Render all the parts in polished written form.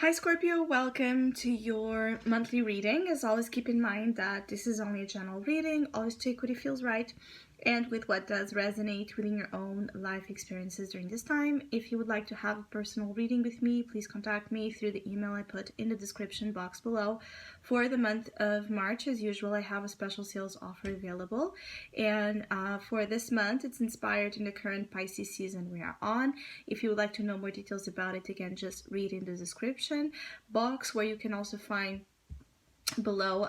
Hi Scorpio, welcome to your monthly reading. As always, keep in mind that this is only a general reading. Always take what it feels right and with what does resonate within your own life experiences during this time. If you would like to have a personal reading with me, please contact me through the email I put in the description box below. For the month of March, as usual, I have a special sales offer available. And for this month, it's inspired in the current Pisces season we are on. If you would like to know more details about it, again, just read in the description box, where you can also find below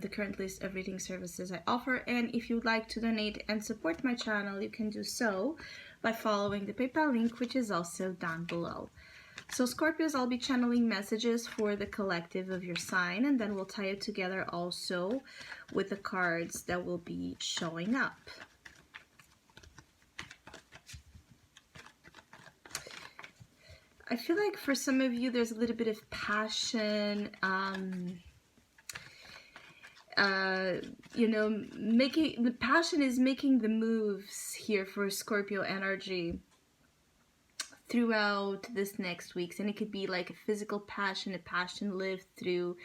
the current list of reading services I offer. And if you would like to donate and support my channel, you can do so by following the PayPal link, which is also down below. So Scorpios, I'll be channeling messages for the collective of your sign, and then we'll tie it together also with the cards that will be showing up. I feel like for some of you, there's a little bit of passion, the passion is making the moves here for Scorpio energy throughout this next week. And it could be like a physical passion, a passion lived through,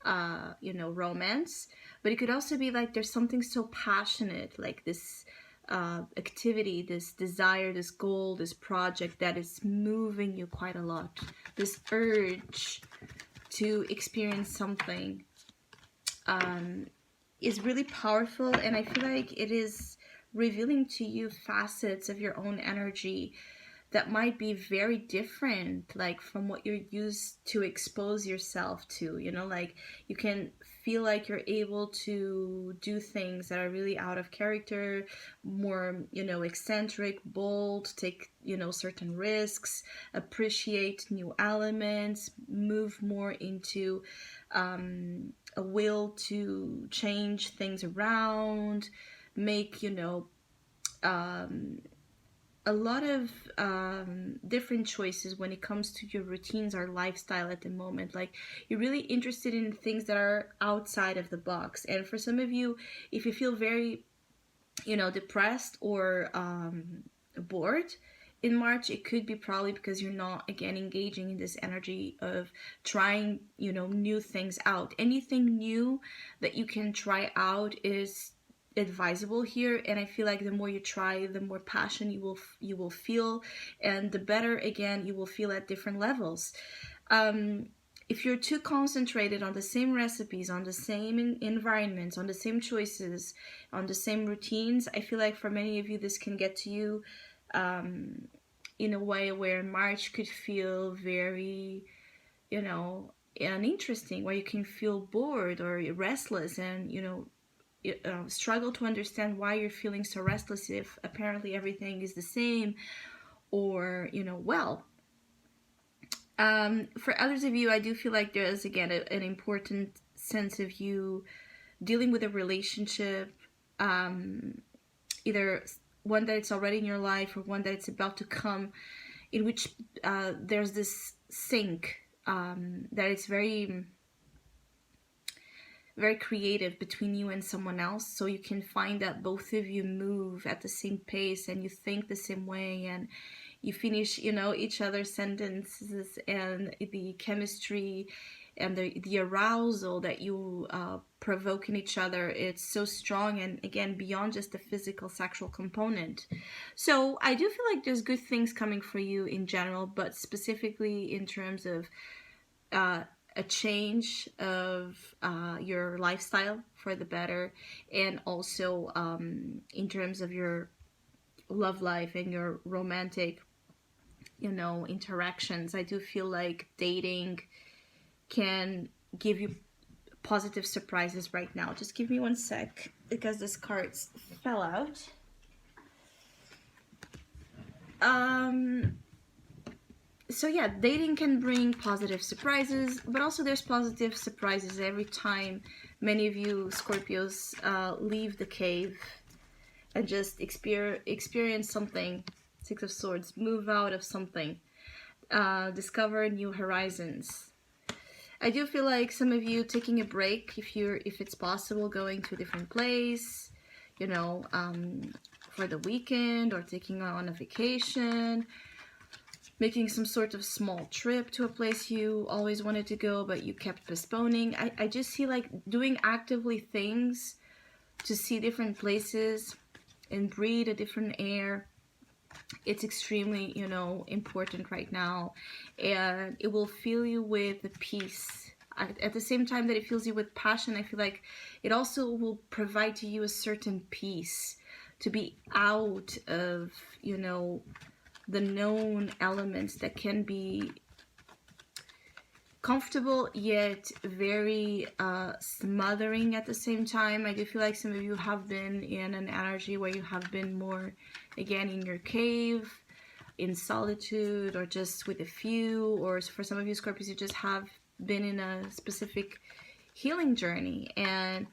romance. But it could also be like there's something so passionate, like this activity, this desire, this goal, this project that is moving you quite a lot. This urge to experience something is really powerful, and I feel like it is revealing to you facets of your own energy that might be very different, like from what you're used to expose yourself to. Like you can feel like you're able to do things that are really out of character, more, eccentric, bold, take, certain risks, appreciate new elements, move more into a will to change things around, make, a lot of different choices when it comes to your routines or lifestyle at the moment. Like you're really interested in things that are outside of the box. And for some of you, if you feel very, depressed or bored in March, it could be probably because you're not, again, engaging in this energy of trying, new things out. Anything new that you can try out is advisable here, and I feel like the more you try, the more passion you will feel, and the better, again, you will feel at different levels. If you're too concentrated on the same recipes, on the same environments, on the same choices, on the same routines, I feel like for many of you this can get to you in a way where March could feel very, uninteresting, where you can feel bored or restless, and struggle to understand why you're feeling so restless if apparently everything is the same, or for others of you, I do feel like there is, again, an important sense of you dealing with a relationship, either one that it's already in your life or one that it's about to come, in which there's this sync that it's very creative between you and someone else, so you can find that both of you move at the same pace and you think the same way, and you finish, each other's sentences, and the chemistry and the arousal that you provoke in each other, it's so strong, and again, beyond just the physical sexual component. So I do feel like there's good things coming for you in general, but specifically in terms of a change of your lifestyle for the better, and also in terms of your love life and your romantic, interactions. I do feel like dating can give you positive surprises right now. Just give me 1 sec because this cards fell out. So yeah, dating can bring positive surprises, but also there's positive surprises every time many of you Scorpios leave the cave and just experience something. Six of Swords, move out of something, discover new horizons. I do feel like some of you taking a break, if it's possible, going to a different place, for the weekend, or taking on a vacation, making some sort of small trip to a place you always wanted to go, but you kept postponing. I just see like doing actively things to see different places and breathe a different air. It's extremely, important right now, and it will fill you with peace. At the same time that it fills you with passion, I feel like it also will provide to you a certain peace to be out of, the known elements that can be comfortable yet very smothering at the same time. I do feel like some of you have been in an energy where you have been more, again, in your cave, in solitude, or just with a few, or for some of you Scorpios, you just have been in a specific healing journey, and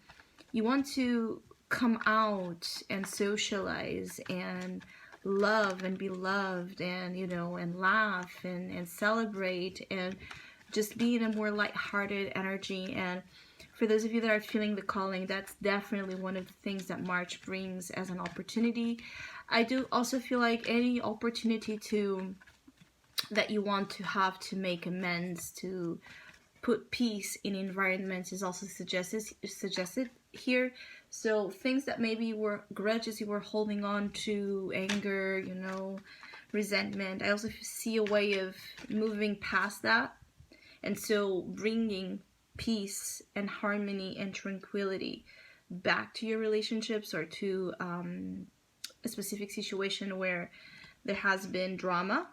you want to come out and socialize and love and be loved, and and laugh and celebrate and just be in a more lighthearted energy. And for those of you that are feeling the calling, that's definitely one of the things that March brings as an opportunity. I do also feel like any opportunity that you want to have to make amends, to put peace in environments, is also suggested here. So things that maybe were grudges you were holding on to, anger, resentment. I also see a way of moving past that, and so bringing peace and harmony and tranquility back to your relationships, or to a specific situation where there has been drama.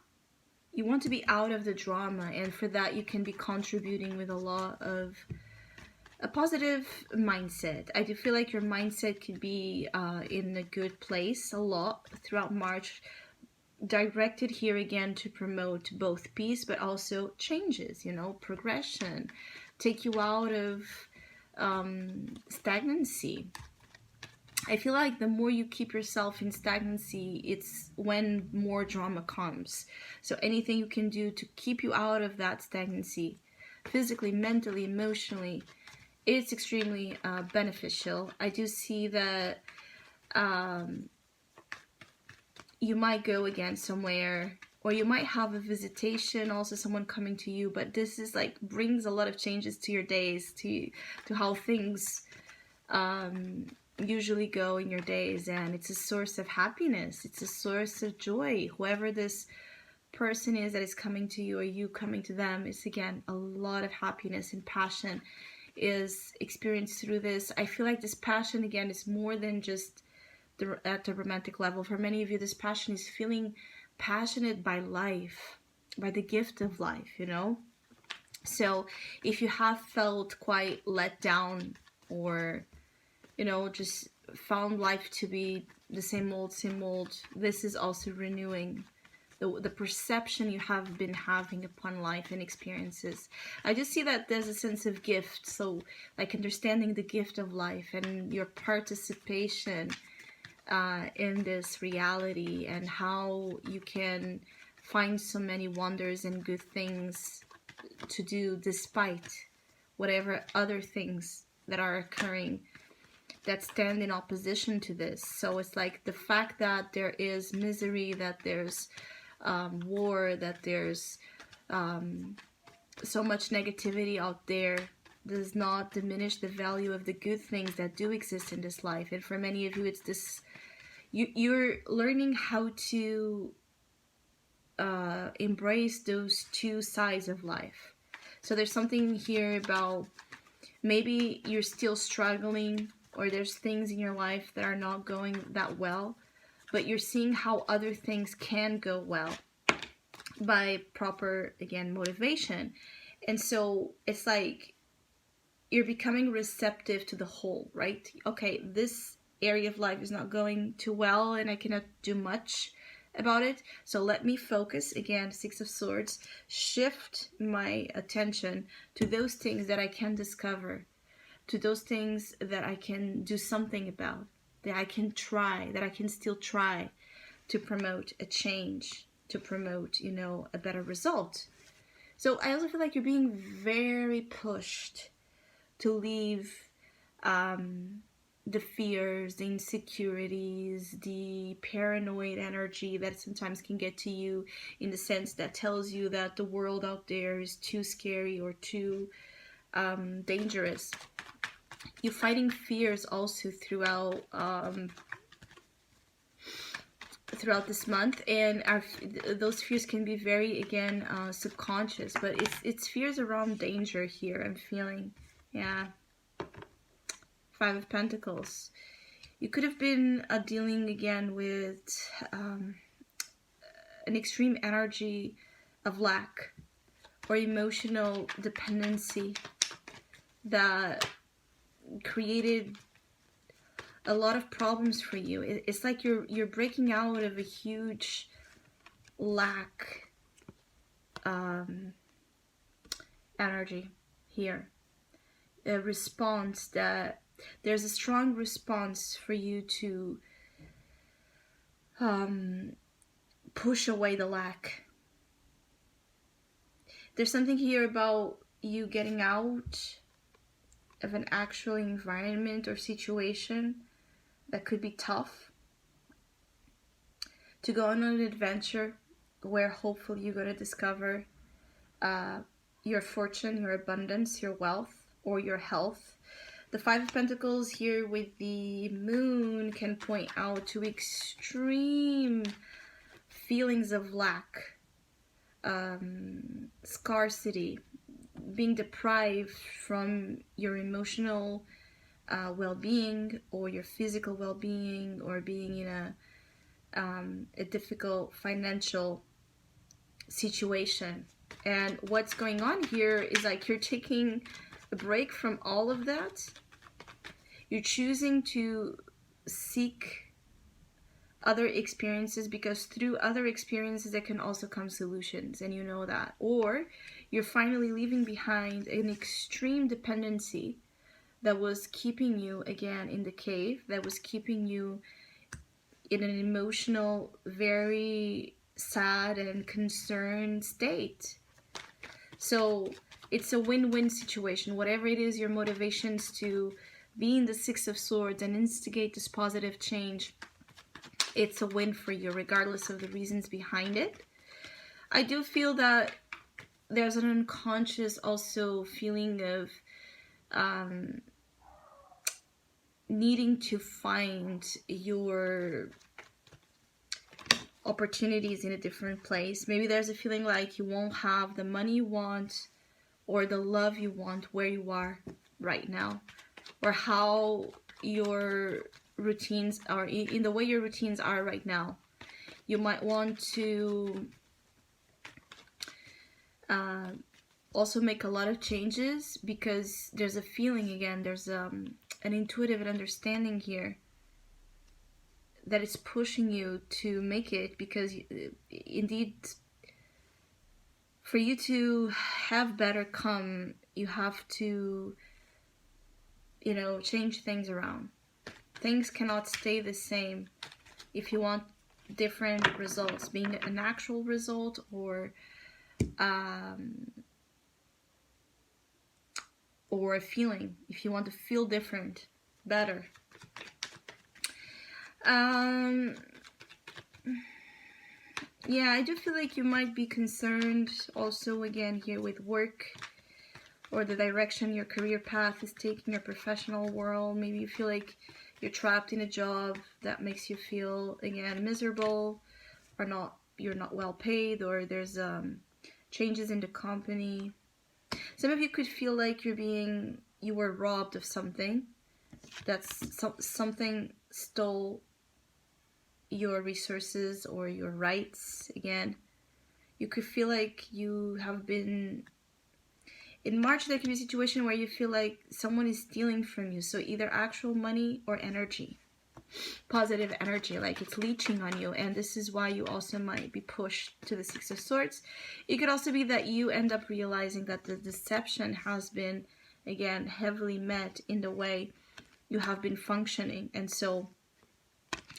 You want to be out of the drama, and for that you can be contributing with a lot of a positive mindset. I do feel like your mindset could be in a good place a lot throughout March, directed here again to promote both peace but also changes, progression, take you out of stagnancy. I feel like the more you keep yourself in stagnancy, it's when more drama comes. So anything you can do to keep you out of that stagnancy, physically, mentally, emotionally, it's extremely beneficial. I do see that you might go again somewhere, or you might have a visitation, also someone coming to you, but this is like brings a lot of changes to your days, to how things usually go in your days, and it's a source of happiness, it's a source of joy. Whoever this person is that is coming to you, or you coming to them, is again a lot of happiness and passion is experienced through this. I feel like this passion again is more than just at the romantic level. For many of you, this passion is feeling passionate by life, by the gift of life, So if you have felt quite let down, or just found life to be the same old, this is also renewing the perception you have been having upon life and experiences. I just see that there's a sense of gift, so like understanding the gift of life and your participation in this reality, and how you can find so many wonders and good things to do despite whatever other things that are occurring that stand in opposition to this. So it's like the fact that there is misery, that there's war, that there's so much negativity out there, does not diminish the value of the good things that do exist in this life. And for many of you, it's this, you're learning how to embrace those two sides of life. So there's something here about maybe you're still struggling, or there's things in your life that are not going that well, but you're seeing how other things can go well by proper, again, motivation. And so it's like you're becoming receptive to the whole, right? Okay, this area of life is not going too well and I cannot do much about it. So let me focus, again, Six of Swords, shift my attention to those things that I can discover, to those things that I can do something about, that I can try, that I can still try to promote a change, to promote, a better result. So I also feel like you're being very pushed to leave the fears, the insecurities, the paranoid energy that sometimes can get to you, in the sense that tells you that the world out there is too scary or too dangerous. You're fighting fears also throughout this month, and those fears can be very, again, subconscious, but it's fears around danger here, I'm feeling. Yeah. Five of Pentacles. You could have been dealing again with an extreme energy of lack or emotional dependency that created a lot of problems for you. It's like you're breaking out of a huge lack energy here. A response that there's a strong response for you to push away the lack. There's something here about you getting out of an actual environment or situation that could be tough, to go on an adventure where hopefully you're going to discover your fortune, your abundance, your wealth, or your health. The Five of Pentacles here with the Moon can point out to extreme feelings of lack, scarcity, being deprived from your emotional well-being or your physical well-being, or being in a difficult financial situation. And what's going on here is like you're taking a break from all of that. You're choosing to seek other experiences, because through other experiences there can also come solutions, and you know that. Or you're finally leaving behind an extreme dependency that was keeping you, again, in the cave, that was keeping you in an emotional, very sad and concerned state. So it's a win-win situation. Whatever it is, your motivations to be in the Six of Swords and instigate this positive change, it's a win for you, regardless of the reasons behind it. I do feel that there's an unconscious also feeling of needing to find your opportunities in a different place. Maybe there's a feeling like you won't have the money you want or the love you want where you are right now, or how your routines are, in the way your routines are right now. You might want to also make a lot of changes, because there's a feeling, again, there's an intuitive understanding here that it's pushing you to make it, because indeed, for you to have better come, you have to, change things around. Things cannot stay the same if you want different results, being an actual result or a feeling. If you want to feel different, better. Yeah, I do feel like you might be concerned also, again, here with work, or the direction your career path is taking, your professional world. Maybe you feel like you're trapped in a job that makes you feel, again, miserable, or you're not well paid, or there's changes in the company. Some of you could feel like you were robbed of something. Something stole your resources or your rights. Again, you could feel like you have been, in March, there could be a situation where you feel like someone is stealing from you. So either actual money or energy, positive energy, like it's leeching on you. And this is why you also might be pushed to the Six of Swords. It could also be that you end up realizing that the deception has been, again, heavily met in the way you have been functioning. And so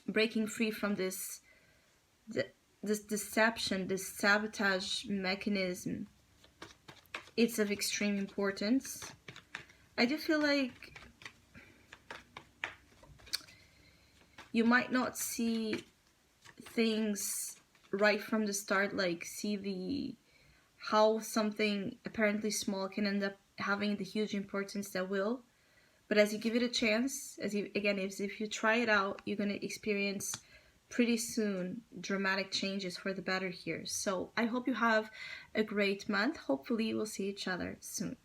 breaking free from this deception, this sabotage mechanism, it's of extreme importance. I do feel like You might not see things right from the start, like see the how something apparently small can end up having the huge importance that will. But as you give it a chance, as you again, if you try it out, you're gonna experience pretty soon dramatic changes for the better here. So I hope you have a great month. Hopefully we'll see each other soon.